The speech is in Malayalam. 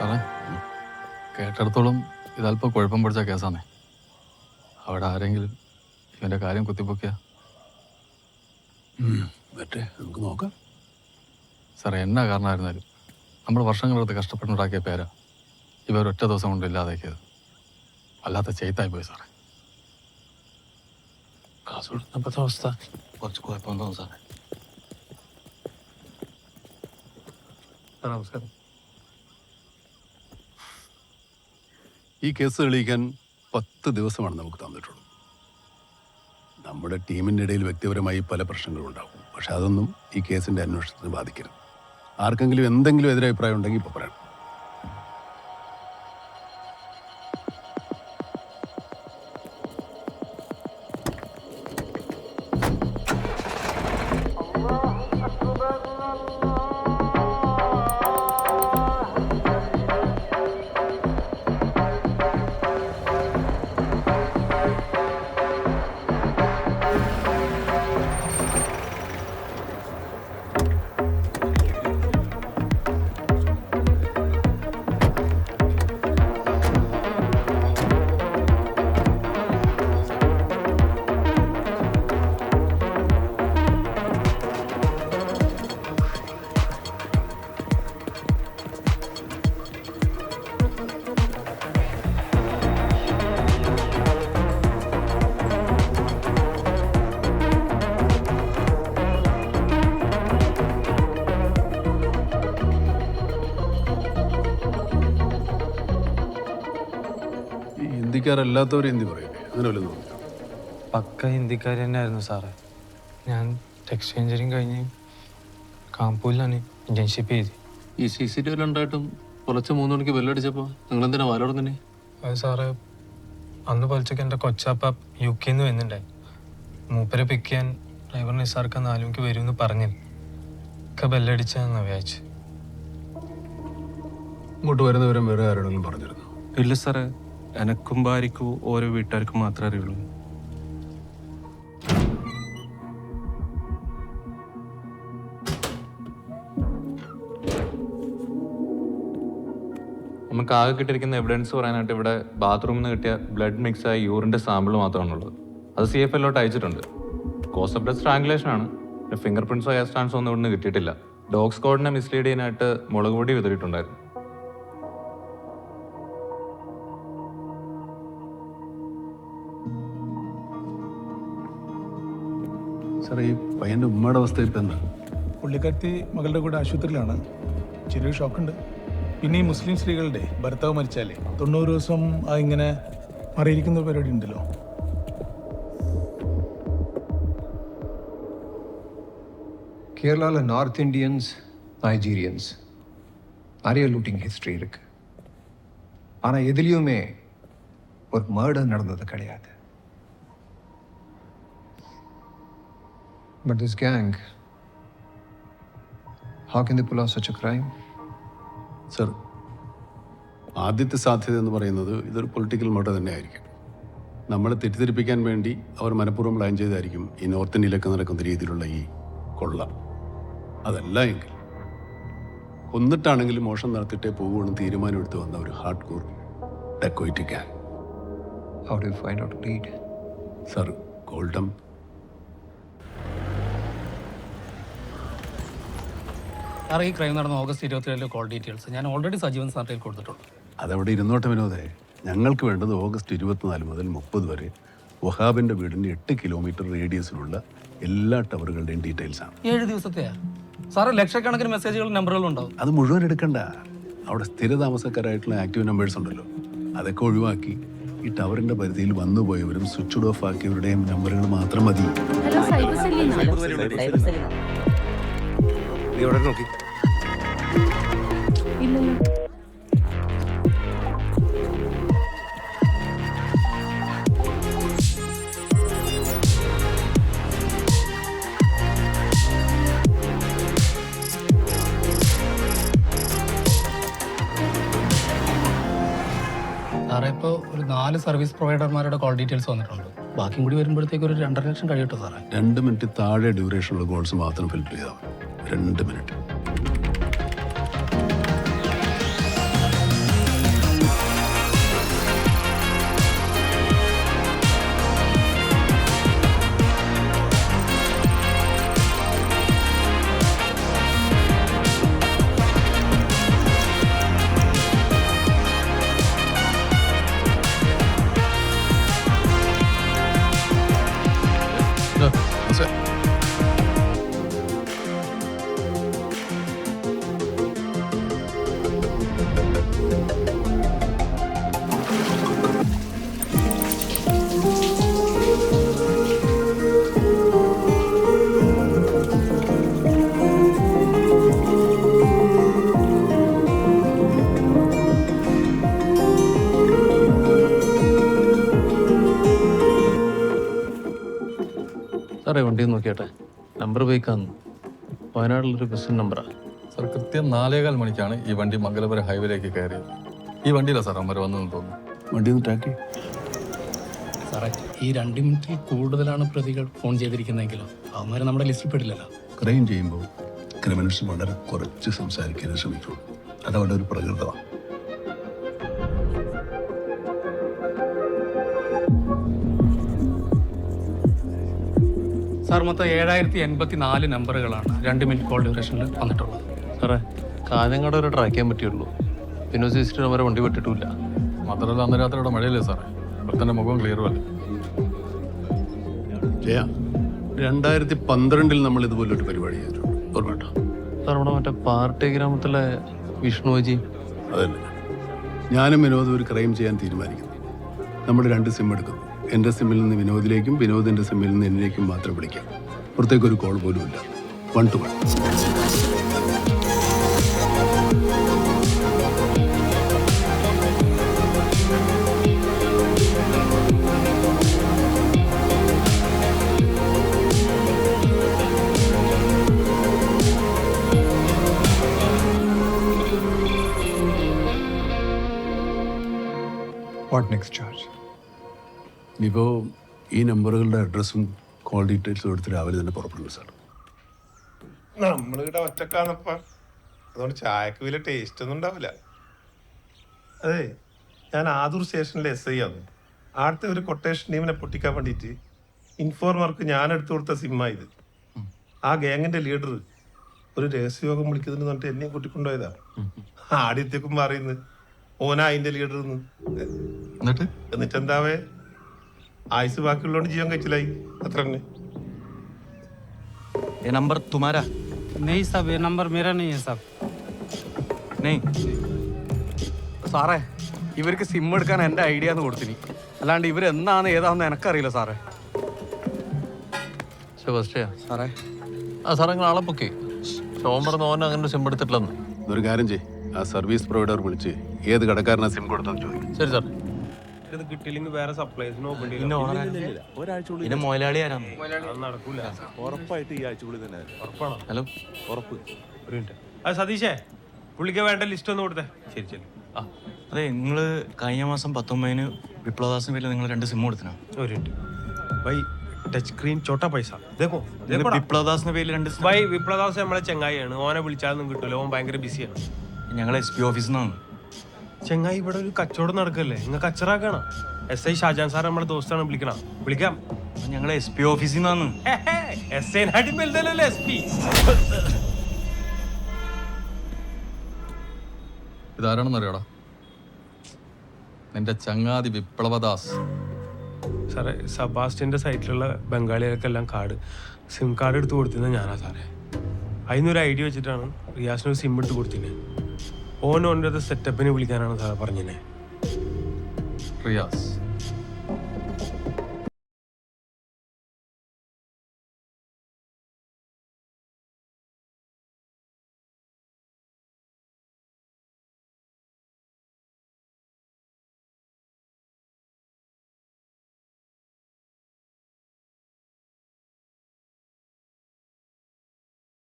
സാറേ കേട്ടിടത്തോളം ഇതല്പം കുഴപ്പം പിടിച്ച കേസാണേ. അവിടെ ആരെങ്കിലും ഇവന്റെ കാര്യം കുത്തിപ്പൊക്കിയ നമുക്ക് നോക്കാം. സാറേ എന്നാ കാരണമായിരുന്നാലും നമ്മൾ വർഷങ്ങളെടുത്ത് കഷ്ടപ്പെട്ടുണ്ടാക്കിയ പേരാ ഇവർ ഒറ്റ ദിവസം കൊണ്ട് ഇല്ലാതാക്കിയത്. വല്ലാത്ത ചെയ്ത്തായി പോയി സാറേ. കാസർഗോഡ് അവസ്ഥ കുറച്ച് കുഴപ്പം തോന്നും സാറേ. നമസ്കാരം. ഈ കേസ് തെളിയിക്കാൻ 10 ദിവസമാണ് നമുക്ക് തന്നിട്ടുള്ളൂ. നമ്മുടെ ടീമിൻ്റെ ഇടയിൽ വ്യക്തിപരമായി പല പ്രശ്നങ്ങളും ഉണ്ടാവും. പക്ഷെ അതൊന്നും ഈ കേസിൻ്റെ അന്വേഷണത്തിന് ബാധിക്കരുത്. ആർക്കെങ്കിലും എന്തെങ്കിലും എതിരഭിപ്രായം ഉണ്ടെങ്കിൽ ഇപ്പോൾ പറയണം. ഹിന്ദിക്കാരല്ലാത്തവർ ഹിന്ദി പറയില്ലേ? അങ്ങനെ വല്ലതും തോന്നിയോ? പക്ക ഹിന്ദിക്കാർ തന്നെയായിരുന്നു സാറേ. ഞാൻ ടെക്സ്റ്റ് എഞ്ചിനീയറിംഗ് കഴിഞ്ഞ് കാൺപൂരിലാണ് ഇന്റേൺഷിപ്പ് ചെയ്ത്. ഈ CCTV ഉണ്ടായിട്ടും പുലർച്ചെ 3 മണിക്ക് ബെല്ലടിച്ചപ്പോൾ നിങ്ങൾ എന്തിനാ വാലോടം തന്നെ? അത് സാറേ അന്ന് പുലച്ചക്ക് എൻ്റെ കൊച്ചാപ്പ UK നിന്ന് വരുന്നുണ്ടായി. മൂപ്പരെ പിക്ക് ചെയ്യാൻ ഡ്രൈവർ നിസാർക്ക് 4 മണിക്ക് വരുമെന്ന് പറഞ്ഞു. ഒക്കെ ബെല്ലടിച്ചാന്ന് വിചാരിച്ചു. ഇങ്ങോട്ട് വരുന്ന വിവരം വേറെ ആരോടെങ്കിലും പറഞ്ഞിരുന്നു? ഇല്ല സാറേ, എനക്കും ഭാര്യക്കും ഓരോ വീട്ടുകാർക്കും മാത്രമേ അറിയുള്ളൂ. നമുക്ക് ആകെ കിട്ടിയിരിക്കുന്ന എവിഡൻസ് പറയാനായിട്ട് ഇവിടെ ബാത്റൂമിൽ നിന്ന് കിട്ടിയ ബ്ലഡ് മിക്സ് ആയ യൂറിൻ്റെ സാമ്പിൾ മാത്രമാണുള്ളത്. അത് CFLോട്ട് അയച്ചിട്ടുണ്ട്. കോസ് ഓഫ് ഡെത്ത് സ്ട്രാങ്കുലേഷൻ ആണ്. ഫിംഗർ പ്രിൻറ്റ്സോ ഹെയർ സ്റ്റാൻഡ്സോ ഒന്നും ഇവിടുന്ന് കിട്ടിയിട്ടില്ല. ഡോഗ് സ്ക്വാഡിനെ മിസ്ലീഡ് ചെയ്യാനായിട്ട് മുളക് പൊടി വിതറിയിട്ടുണ്ടായിരുന്നു. സാറേ, ഈ പയ്യൻ്റെ ഉമ്മയുടെ അവസ്ഥ ഇപ്പം എന്താ? പുള്ളിക്കാരത്തി മകളുടെ കൂടെ ആശുപത്രിയിലാണ്. ചെറിയൊരു ഷോക്കുണ്ട്. പിന്നെ ഈ മുസ്ലിം സ്ത്രീകളുടെ ഭർത്താവ് മരിച്ചാലേ 90 ദിവസം ഇങ്ങനെ മാറിയിരിക്കുന്ന പരിപാടി ഉണ്ടല്ലോ. கேரளாவில் நார்த் இந்தியன்ஸ், நைஜீரியன்ஸ் நிறைய லூட்டிங் ஹிஸ்ட்ரி இருக்கு. ஆனால் எதுலேயுமே ஒரு மர்டர் நடந்தது கிடையாது. But this gang, how can they pull off such a crime? Sir, ആദ്യത്തെ സാധ്യത എന്ന് പറയുന്നത് ഇതൊരു പൊളിറ്റിക്കൽ മർഡർ തന്നെ ആയിരിക്കും. നമ്മളെ തെറ്റിദ്ധരിപ്പിക്കാൻ വേണ്ടി അവർ മനഃപൂർവ്വം പ്ലാൻ ചെയ്തായിരിക്കും ഈ നോർത്ത് ഇന്ത്യയിലൊക്കെ നടക്കുന്ന രീതിയിലുള്ള ഈ കൊള്ള. അതല്ല എങ്കിൽ കൊന്നിട്ടാണെങ്കിലും മോഷണം നടത്തിയിട്ടേ പോകുമെന്ന് തീരുമാനമെടുത്ത് വന്ന ഒരു hard core dacoit gang. How do you find out lead? Sir, ഗോൾഡം സാറേ, ഈ ക്രൈം നടന്ന ഓഗസ്റ്റ് 27 കോൾ ഡീറ്റെയിൽസ് ഞാൻ ഓൾറെഡി സജീവൻ സാറിൽ കൊടുത്തിട്ടുണ്ട്. അതവിടെ ഇരുന്നോട്ടെ വിനോദേ. ഞങ്ങൾക്ക് വേണ്ടത് ഓഗസ്റ്റ് 24 മുതൽ 30 വരെ വഹാബിൻ്റെ വീടിൻ്റെ 8 കിലോമീറ്റർ റേഡിയസിലുള്ള എല്ലാ ടവറുകളുടെയും ഡീറ്റെയിൽസ് ആണ്. 7 ദിവസത്തെയാ സാറേ? ലക്ഷക്കണക്കിന് മെസ്സേജുകളും നമ്പറുകളും ഉണ്ടാവും. അത് മുഴുവൻ എടുക്കണ്ട. അവിടെ സ്ഥിരതാമസക്കാരായിട്ടുള്ള ആക്റ്റീവ് നമ്പേഴ്സ് ഉണ്ടല്ലോ, അതൊക്കെ ഒഴിവാക്കി ഈ ടവറിൻ്റെ പരിധിയിൽ വന്നുപോയവരും സ്വിച്ച് ഓഫ് ആക്കിയവരുടെയും നമ്പറുകൾ മാത്രം മതി. നോക്കി സാറേ, ഇപ്പോൾ ഒരു 4 സർവീസ് പ്രൊവൈഡർമാരുടെ കോൾ ഡീറ്റെയിൽസ് വന്നിട്ടുണ്ട്. ബാക്കിയും കൂടി വരുമ്പോഴത്തേക്ക് ഒരു 2.5 ലക്ഷം കഴിയട്ടോ സാറേ? 2 മിനിറ്റ് താഴെ ഡ്യൂറേഷനുള്ള കോൾസ് മാത്രം ഫിൽറ്റർ ചെയ്താൽ 2 മിനിറ്റ്. സാറേ വണ്ടി നോക്കിയാട്ടെ, നമ്പർ ബൈക്കാന്ന്, വയനാട്ടിലൊരു ബസ്സിൻ്റെ നമ്പറാണ്. സാർ കൃത്യം 4:15 മണിക്കാണ് ഈ വണ്ടി മംഗലപുരം ഹൈവേയിലേക്ക് കയറിയത്. ഈ വണ്ടിയിലാണ് സാർ അമ്മ വന്നതെന്ന് തോന്നുന്നു. വണ്ടി ഒന്ന് ട്രാക്ക് ചെയ്യും. സാറേ ഈ 2 മിനിറ്റിൽ കൂടുതലാണ് പ്രതികൾ ഫോൺ ചെയ്തിരിക്കുന്നതെങ്കിലും അവന്മാർ നമ്മുടെ ലിസ്റ്റിൽ പെടില്ലല്ലോ. ക്രൈം ചെയ്യുമ്പോൾ ക്രിമിനൽസ് വളരെ കുറച്ച് സംസാരിക്കാൻ ശ്രമിക്കുള്ളൂ. അതവരുടെ ഒരു പ്രകൃതമാണ്. സാർ മൊത്തം 7084 നമ്പറുകളാണ് 2 മിനിറ്റ് കോൾ ഡ്യൂറേഷനിൽ വന്നിട്ടുള്ളത്. സാറേ കാഞ്ഞങ്ങാട് വരെ ട്രാക്ക് ചെയ്യാൻ പറ്റുള്ളൂ. പിന്നെ സിസ്റ്റർ വരെ വണ്ടി വിട്ടിട്ടില്ല. മാത്രമല്ല അന്ന് രാത്രി ഇവിടെ മഴയില്ലേ സാറേ, ഇവിടുത്തെ മുഖം ക്ലിയറും അല്ല. ജയ, 2012 നമ്മൾ ഇതുപോലൊരു പരിപാടി ചെയ്തിട്ടുണ്ട്, ഓർമ്മട്ടോ? സാർ ഇവിടെ മറ്റേ പാർട്ടി ഗ്രാമത്തിലെ വിഷ്ണുജി. അതല്ല, ഞാനും വിനോദം ഒരു ക്രൈം ചെയ്യാൻ തീരുമാനിക്കുന്നു. നമ്മൾ 2 സിം എടുക്കുന്നു. എൻ്റെ സിമ്മിൽ നിന്ന് വിനോദിലേക്കും വിനോദിൻ്റെ സിമ്മിൽ നിന്ന് എന്നിലേക്കും മാത്രം വിളിക്കാം. പുറത്തേക്കൊരു കോൾ പോലും ഇല്ല. 1 to 1. What next charge? ഇപ്പോൾ ഈ നമ്പറുകളുടെ അഡ്രസ്സും കോൾ ഡീറ്റെയിൽസും എടുത്ത് രാവിലെ തന്നെ പുറപ്പെടുന്നു സാർ. നമ്മളിവിടെ ഒറ്റക്കാന്നപ്പ, അതുകൊണ്ട് ചായക്ക് വലിയ ടേസ്റ്റ് ഒന്നും ഉണ്ടാവില്ല. അതെ, ഞാൻ ആദൂർ സ്റ്റേഷനിലെ SI ആണ്. ആടുത്തെ ഒരു കൊട്ടേഷൻ ടീമിനെ പൊട്ടിക്കാൻ വേണ്ടിയിട്ട് ഇൻഫോർമർക്ക് ഞാൻ എടുത്തു കൊടുത്ത സിമ്മാ ഇത്. ആ ഗാങ്ങിന്റെ ലീഡർ ഒരു രഹസ്യയോഗം വിളിക്കുന്നതിന് പറഞ്ഞിട്ട് എന്നെയും കൂട്ടിക്കൊണ്ടുപോയതാ. ആദ്യത്തേക്കും പറയുന്നത് ഓനാ അതിന്റെ ലീഡർ. എന്നിട്ട് എന്താവേ, ആയുസ് ബാക്കിയുള്ളതുകൊണ്ട് ജീവൻ കഴിച്ചില്ലായി, അത്ര തന്നെ. ये नंबर तुम्हारा? नहीं साहब, ये नंबर मेरा नहीं है साहब. नहीं. സാറേ ഇവർക്ക് സിം എടുക്കാൻ എൻ്റെ ഐഡിയ എന്ന് കൊടുത്തിനി, അല്ലാണ്ട് ഇവരെന്താന്ന് ഏതാണെന്ന് എനിക്കറിയില്ല സാറേ. സെബാസ്റ്റ്യ, സാറേ ആ സാറേ നിങ്ങൾ ആളെ പൊക്കി. ഷോൺ പറഞ്ഞ ഓൻ അങ്ങനെ സിം എടുത്തിട്ടില്ലെന്ന്. ഒരു കാര്യം ചെയ്യ്, ആ സർവീസ് പ്രൊവൈഡർ വിളിച്ച് ഏത് കടക്കാരനാ സിം കൊടുത്തെന്ന് ചോദിക്കും. ശരി സാർ. ഇത് കിട്ടിയില്ലെങ്കിൽ വേറെ സപ്ലൈസ് നോക്കേണ്ടി പിന്നെ മൊയിലാളി ആരാണ്? നടക്കൂല. ഉറപ്പായിട്ട് ഈ ആഴ്ചക്കുള്ളിൽ തന്നെ. ഉറപ്പാണോ? ഹലോ, ഉറപ്പ്. ഒരു മിനിറ്റ്. അത് സതീഷേ, പുള്ളിക്ക് വേണ്ട ലിസ്റ്റ് ഒന്ന് കൊടുത്തേ. ശരി ശരി. ആ അതെ, നിങ്ങൾ കഴിഞ്ഞ മാസം 19-ന് വിപ്ലവദാസിന് പേരിൽ നിങ്ങൾ 2 സിം കൊടുത്തിനാ? ഒരു മിനിറ്റ് भाई, ടച്ച് സ്ക്രീൻ ചോട്ടാ പൈസ देखो വിപ്ലവദാസിന്റെ പേരിൽ 2 भाई. വിപ്ലവദാസ് നമ്മളെ ചെങ്ങായിയാണ്. ഓനെ വിളിച്ചാലൊന്നും കിട്ടൂല, ഓൻ ഭയങ്കര ബിസിയാണ്. ഞങ്ങൾ SP ഓഫീസിൽ നിന്നാണ്. ചെങ്ങായി ഇവിടെ ഒരു കച്ചവടം നടക്കല്ലേ, നിങ്ങൾ കച്ചറാക്കണം. SI ഷാജാൻ സാർ നമ്മുടെ ദോസ്താണ്, വിളിക്കണം. വിളിക്കാം. ഞങ്ങൾ SP ഓഫീസിൽ നിന്നാണ്. SI നാട്ടിൽ വലുതല്ലേ SP. ഇതാരാണെന്ന് അറിയാടാ? നിന്റെ ചങ്ങാതി വിപ്ലവദാസ്. സാറേ, സബാസ്റ്റിൻ്റെ സൈറ്റിലുള്ള ബംഗാളികൾക്കെല്ലാം സിം കാർഡ് എടുത്ത് കൊടുത്തിരുന്നത് ഞാനാ സാറേ. അതിനൊരു ഐഡിയ വെച്ചിട്ടാണ് റിയാസിനൊരു സിം എടുത്ത് കൊടുത്തിരുന്നത്. ഓൻ്റെ സെറ്റപ്പിന് വിളിക്കാനാണ് സാറേ പറഞ്ഞത്. റിയാസ്